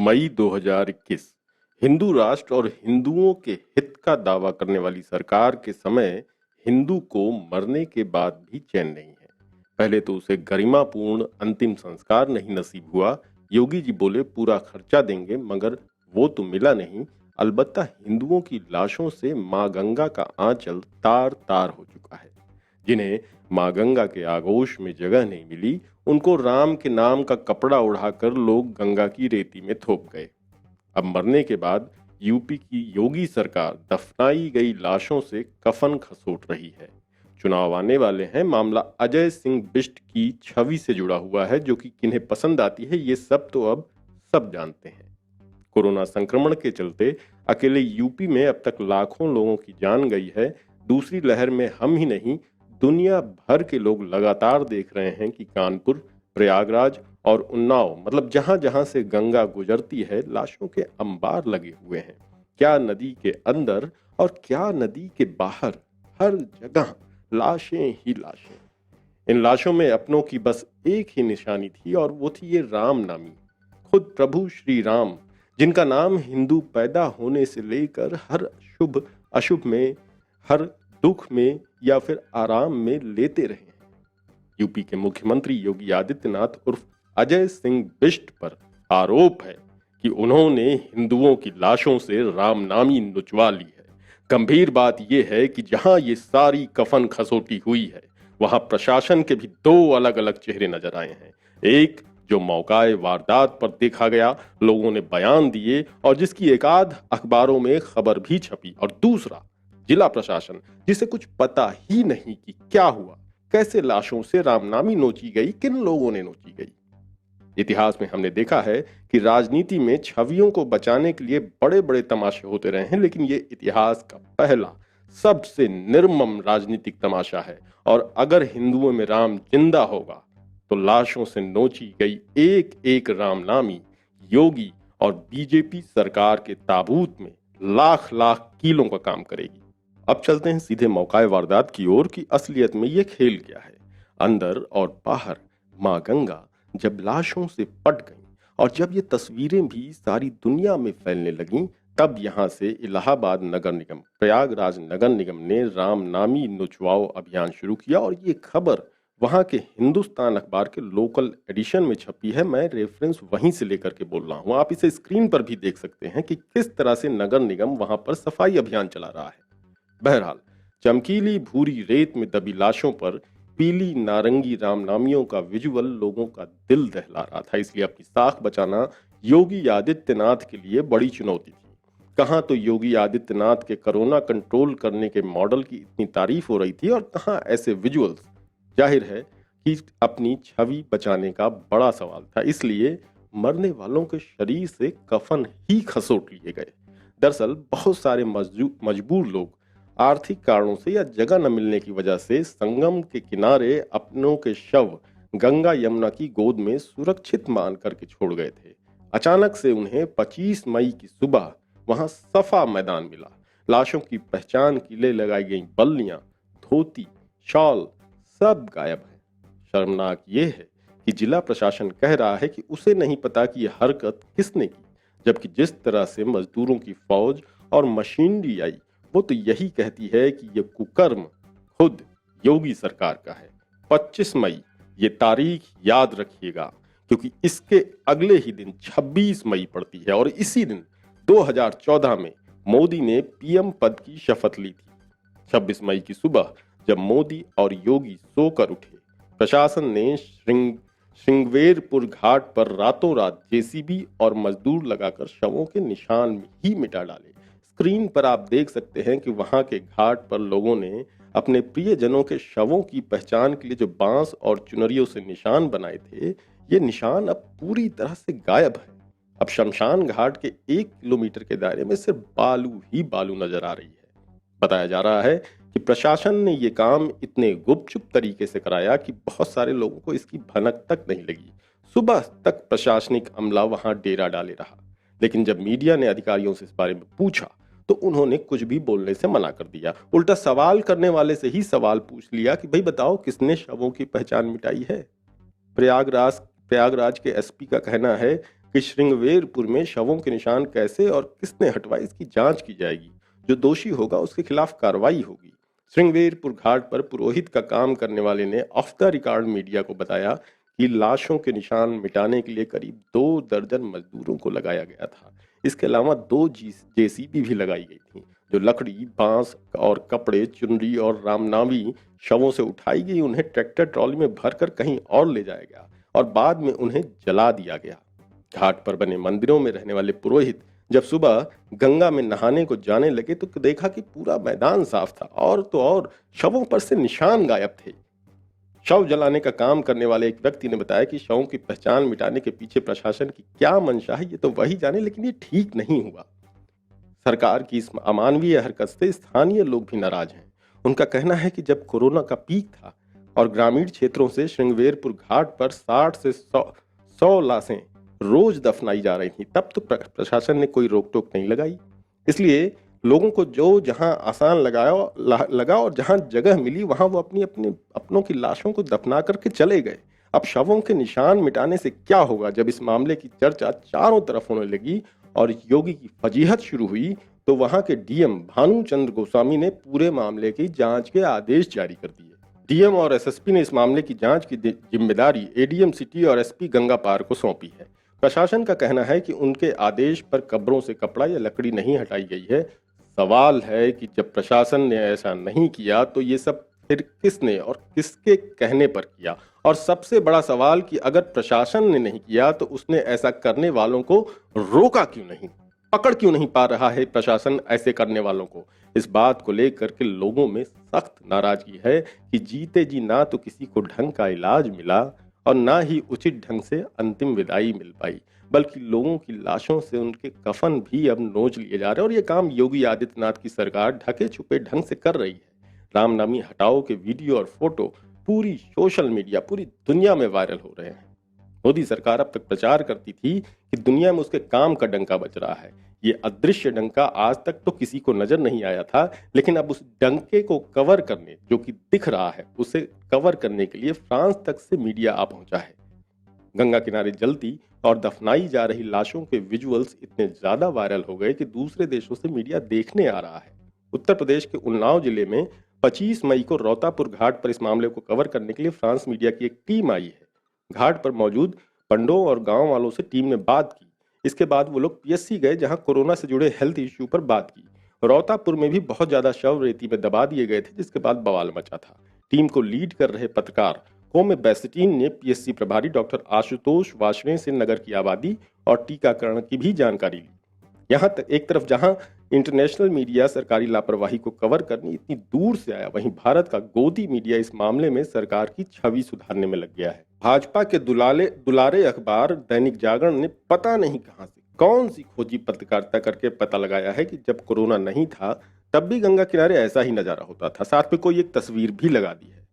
मई 2021 हिंदू राष्ट्र और हिंदुओं के हित का दावा करने वाली सरकार के समय हिंदू को मरने के बाद भी चैन नहीं है। पहले तो उसे गरिमापूर्ण अंतिम संस्कार नहीं नसीब हुआ। योगी जी बोले पूरा खर्चा देंगे, मगर वो तो मिला नहीं। अलबत्ता हिंदुओं की लाशों से मां गंगा का आंचल तार तार हो चुका है। जिन्हें मां गंगा के आगोश में जगह नहीं मिली, उनको राम के नाम का कपड़ा उड़ाकर लोग गंगा की रेती में थोप गए। अब मरने के बाद यूपी की योगी सरकार दफनाई गई लाशों से कफन खसोट रही है। चुनाव आने वाले हैं, मामला अजय सिंह बिष्ट की छवि से जुड़ा हुआ है, जो कि किन्हें पसंद आती है ये सब तो अब सब जानते हैं। कोरोना संक्रमण के चलते अकेले यूपी में अब तक लाखों लोगों की जान गई है। दूसरी लहर में हम ही नहीं, दुनिया भर के लोग लगातार देख रहे हैं कि कानपुर, प्रयागराज और उन्नाव, मतलब जहां जहां से गंगा गुजरती है, लाशों के अंबार लगे हुए हैं। क्या नदी के अंदर और क्या नदी के बाहर, हर जगह लाशें ही लाशें। इन लाशों में अपनों की बस एक ही निशानी थी, और वो थी ये राम नामी, खुद प्रभु श्री राम, जिनका नाम हिंदू पैदा होने से लेकर हर शुभ अशुभ में, हर दुख में या फिर आराम में लेते रहे हैं। यूपी के मुख्यमंत्री योगी आदित्यनाथ उर्फ अजय सिंह बिष्ट पर आरोप है कि उन्होंने हिंदुओं की लाशों से रामनामी नुचवा ली है। गंभीर बात यह है कि जहां ये सारी कफन खसोटी हुई है, वहां प्रशासन के भी दो अलग अलग चेहरे नजर आए हैं। एक जो मौकाए वारदात पर देखा गया, लोगों ने बयान दिए और जिसकी एकाध अखबारों में खबर भी छपी, और दूसरा जिला प्रशासन, जिसे कुछ पता ही नहीं कि क्या हुआ, कैसे लाशों से रामनामी नोची गई, किन लोगों ने नोची गई। इतिहास में हमने देखा है कि राजनीति में छवियों को बचाने के लिए बड़े बड़े तमाशे होते रहे हैं, लेकिन ये इतिहास का पहला सबसे निर्मम राजनीतिक तमाशा है। और अगर हिंदुओं में राम जिंदा होगा तो लाशों से नोची गई एक एक रामनामी योगी और बीजेपी सरकार के ताबूत में लाख लाख कीलों का काम करेगी। अब चलते हैं सीधे मौकाए वारदात की ओर कि असलियत में ये खेल क्या है। अंदर और बाहर मां गंगा जब लाशों से पट गई और जब ये तस्वीरें भी सारी दुनिया में फैलने लगीं, तब यहां से इलाहाबाद नगर निगम, प्रयागराज नगर निगम ने रामनामी नुचवाओ अभियान शुरू किया। और ये खबर वहां के हिंदुस्तान अखबार के लोकल एडिशन में छपी है। मैं रेफरेंस वहीं से लेकर के बोल रहा हूं। आप इसे स्क्रीन पर भी देख सकते हैं कि किस तरह से नगर निगम वहां पर सफाई अभियान चला रहा है। बहरहाल, चमकीली भूरी रेत में दबी लाशों पर पीली नारंगी रामनामियों का विजुअल लोगों का दिल दहला रहा था। इसलिए अपनी साख बचाना योगी आदित्यनाथ के लिए बड़ी चुनौती थी। कहां तो योगी आदित्यनाथ के कोरोना कंट्रोल करने के मॉडल की इतनी तारीफ हो रही थी, और कहां ऐसे विजुअल्स। जाहिर है कि अपनी छवि बचाने का बड़ा सवाल था, इसलिए मरने वालों के शरीर से कफन ही खसोट लिए गए। दरअसल बहुत सारे मजबूर लोग आर्थिक कारणों से या जगह न मिलने की वजह से संगम के किनारे अपनों के शव गंगा यमुना की गोद में सुरक्षित मान करके छोड़ गए थे। अचानक से उन्हें 25 मई की सुबह वहां सफा मैदान मिला। लाशों की पहचान के लिए लगाई गई बल्लियां, धोती, शॉल सब गायब है। शर्मनाक ये है कि जिला प्रशासन कह रहा है कि उसे नहीं पता कि यह हरकत किसने की, जबकि जिस तरह से मजदूरों की फौज और मशीनरी आई, वो तो यही कहती है कि ये कुकर्म खुद योगी सरकार का है। 25 मई ये तारीख याद रखिएगा, क्योंकि इसके अगले ही दिन 26 मई पड़ती है, और इसी दिन 2014 में मोदी ने पीएम पद की शपथ ली थी। 26 मई की सुबह जब मोदी और योगी सोकर उठे, प्रशासन ने श्रृंगवेरपुर घाट पर रातों रात जेसीबी और मजदूर लगाकर शवों के निशान ही मिटा डाले। स्क्रीन पर आप देख सकते हैं कि वहां के घाट पर लोगों ने अपने प्रियजनों के शवों की पहचान के लिए जो बांस और चुनरियों से निशान बनाए थे, ये निशान अब पूरी तरह से गायब है। अब शमशान घाट के 1 किलोमीटर के दायरे में सिर्फ बालू ही बालू नजर आ रही है। बताया जा रहा है कि प्रशासन ने ये काम इतने गुपचुप तरीके से कराया कि बहुत सारे लोगों को इसकी भनक तक नहीं लगी। सुबह तक प्रशासनिक अमला वहां डेरा डाले रहा, लेकिन जब मीडिया ने अधिकारियों से इस बारे में पूछा तो उन्होंने कुछ भी बोलने से मना कर दिया। उल्टा सवाल करने वाले से ही सवाल पूछ लिया कि भाई बताओ, किसने शवों की पहचान मिटाई है। प्रयागराज के एसपी का कहना है कि श्रृंगवेरपुर में शवों के निशान कैसे और किसने हटवाए इसकी जांच की जाएगी। जो दोषी होगा उसके खिलाफ कार्रवाई होगी। श्रृंगवेरपुर घाट पर पुरोहित का काम करने वाले ने ऑफ द रिकॉर्ड मीडिया को बताया कि लाशों के निशान मिटाने के लिए करीब 2 दर्जन मजदूरों को लगाया गया था। इसके अलावा 2 जेसीबी भी लगाई गई थी, जो लकड़ी, बांस और कपड़े, चुनरी और रामनामी शवों से उठाई गई उन्हें ट्रैक्टर ट्रॉली में भरकर कहीं और ले जाया गया और बाद में उन्हें जला दिया गया। घाट पर बने मंदिरों में रहने वाले पुरोहित जब सुबह गंगा में नहाने को जाने लगे तो देखा कि पूरा मैदान साफ था और तो और शवों पर से निशान गायब थे। शव जलाने का काम करने वाले एक व्यक्ति ने बताया कि शवों की पहचान मिटाने के पीछे प्रशासन की क्या मंशा है ये तो वही जाने, लेकिन ये ठीक नहीं हुआ। सरकार की इस अमानवीय हरकत से स्थानीय लोग भी नाराज हैं। उनका कहना है कि जब कोरोना का पीक था और ग्रामीण क्षेत्रों से श्रृंगवेरपुर घाट पर 60 से 100 लाशें रोज दफनाई जा रही थी, तब तो प्रशासन ने कोई रोक टोक नहीं लगाई। इसलिए लोगों को जो जहां आसान लगा और जहां जगह मिली वहां वो अपनी अपनों की लाशों को दफना करके चले गए। अब शवों के निशान मिटाने से क्या होगा? जब इस मामले की चर्चा चारों तरफ होने लगी और योगी की फजीहत शुरू हुई तो वहां के डीएम भानुचंद्र गोस्वामी ने पूरे मामले की जांच के आदेश जारी कर दिए। डीएम और एसएसपी ने इस मामले की जांच की जिम्मेदारी एडीएम सिटी और एसपी गंगा पार को सौंपी है। प्रशासन का कहना है कि उनके आदेश पर कब्रों से कपड़ा या लकड़ी नहीं हटाई गई है। सवाल है कि जब प्रशासन ने ऐसा नहीं किया तो ये सब फिर किसने और किसके कहने पर किया? और सबसे बड़ा सवाल कि अगर प्रशासन ने नहीं किया तो उसने ऐसा करने वालों को रोका क्यों नहीं? पकड़ क्यों नहीं पा रहा है प्रशासन ऐसे करने वालों को? इस बात को लेकर के लोगों में सख्त नाराजगी है कि जीते जी ना तो किसी को ढंग का इलाज मिला और ना ही उचित ढंग से अंतिम विदाई मिल पाई, बल्कि लोगों की लाशों से उनके कफन भी अब नोच लिए जा रहे हैं। और ये काम योगी आदित्यनाथ की सरकार ढके छुपे ढंग से कर रही है। रामनामी हटाओ के वीडियो और फोटो पूरी सोशल मीडिया, पूरी दुनिया में वायरल हो रहे हैं। मोदी सरकार अब तक प्रचार करती थी कि दुनिया में उसके काम का डंका बज रहा है। ये अदृश्य डंका आज तक तो किसी को नजर नहीं आया था, लेकिन अब उस डंके को कवर करने, जो कि दिख रहा है, उसे कवर करने के लिए फ्रांस तक से मीडिया आ पहुंचा है। गंगा किनारे जलती और दफनाई जा रही लाशों के विजुअल्स इतने ज्यादा वायरल हो गए कि दूसरे देशों से मीडिया देखने आ रहा है। उत्तर प्रदेश के उन्नाव जिले में 25 मई को रौतापुर घाट पर इस मामले को कवर करने के लिए फ्रांस मीडिया की एक टीम आई है। घाट पर मौजूद पंडों और गांव वालों से टीम ने बात की। इसके बाद वो लोग पीएससी गए, जहां कोरोना से जुड़े हेल्थ इश्यू पर बात की। रौतापुर में भी बहुत ज्यादा शव रेती में दबा दिए गए थे, जिसके बाद बवाल मचा था। टीम को लीड कर रहे पत्रकार कोमे बेस्टीन ने पीएससी प्रभारी डॉक्टर आशुतोष वार्ष्णेय से नगर की आबादी और टीकाकरण की भी जानकारी ली। यहाँ तक एक तरफ जहां इंटरनेशनल मीडिया सरकारी लापरवाही को कवर करने इतनी दूर से आया, वहीं भारत का गोदी मीडिया इस मामले में सरकार की छवि सुधारने में लग गया है। भाजपा के दुलारे अखबार दैनिक जागरण ने पता नहीं कहां से कौन सी खोजी पत्रकारिता करके पता लगाया है कि जब कोरोना नहीं था तब भी गंगा किनारे ऐसा ही नजारा होता था। साथ में कोई एक तस्वीर भी लगा दी है।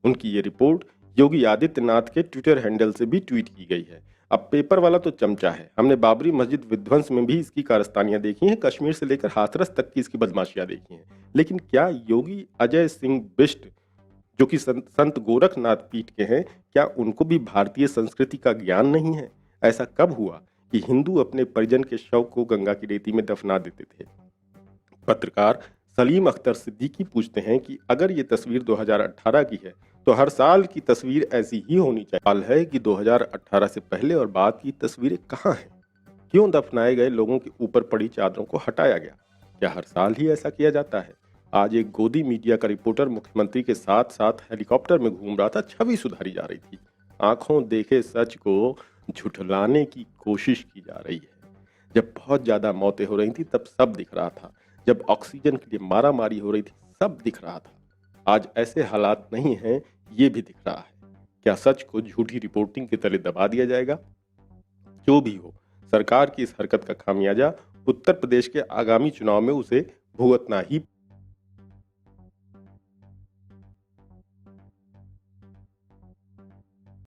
उनकी ये रिपोर्ट योगी आदित्यनाथ के ट्विटर हैंडल से भी ट्वीट की गई है। अब पेपर वाला तो चमचा है। हमने बाबरी मस्जिद विध्वंस में भी इसकी कारस्तानियां देखी हैं, कश्मीर से लेकर हाथरस तक की इसकी बदमाशियां देखी हैं। लेकिन क्या योगी अजय सिंह बिष्ट, जो कि संत गोरखनाथ पीठ के हैं, क्या उनको भी भारतीय संस्कृति का ज्ञान नहीं है? ऐसा कब हुआ कि हिंदू अपने परिजन के शव को गंगा की रेती में दफना देते थे? पत्रकार सलीम अख्तर सिद्दीकी पूछते हैं कि अगर ये तस्वीर 2018 की है तो हर साल की तस्वीर ऐसी ही होनी चाहिए। सवाल है कि 2018 से पहले और बाद की तस्वीरें कहाँ हैं? क्यों दफनाए गए लोगों के ऊपर पड़ी चादरों को हटाया गया? क्या हर साल ही ऐसा किया जाता है? आज एक गोदी मीडिया का रिपोर्टर मुख्यमंत्री के साथ साथ हेलीकॉप्टर में घूम रहा था, छवि सुधारी जा रही थी। आंखों देखे सच को झुठलाने की कोशिश की जा रही है। जब बहुत ज्यादा मौतें हो रही थी तब सब दिख रहा था। जब ऑक्सीजन के लिए मारामारी हो रही थी सब दिख रहा था। आज ऐसे हालात नहीं हैं, ये भी दिख रहा है। क्या सच को झूठी रिपोर्टिंग के तले दबा दिया जाएगा? जो भी हो, सरकार की इस हरकत का खामियाजा उत्तर प्रदेश के आगामी चुनाव में उसे भुगतना ही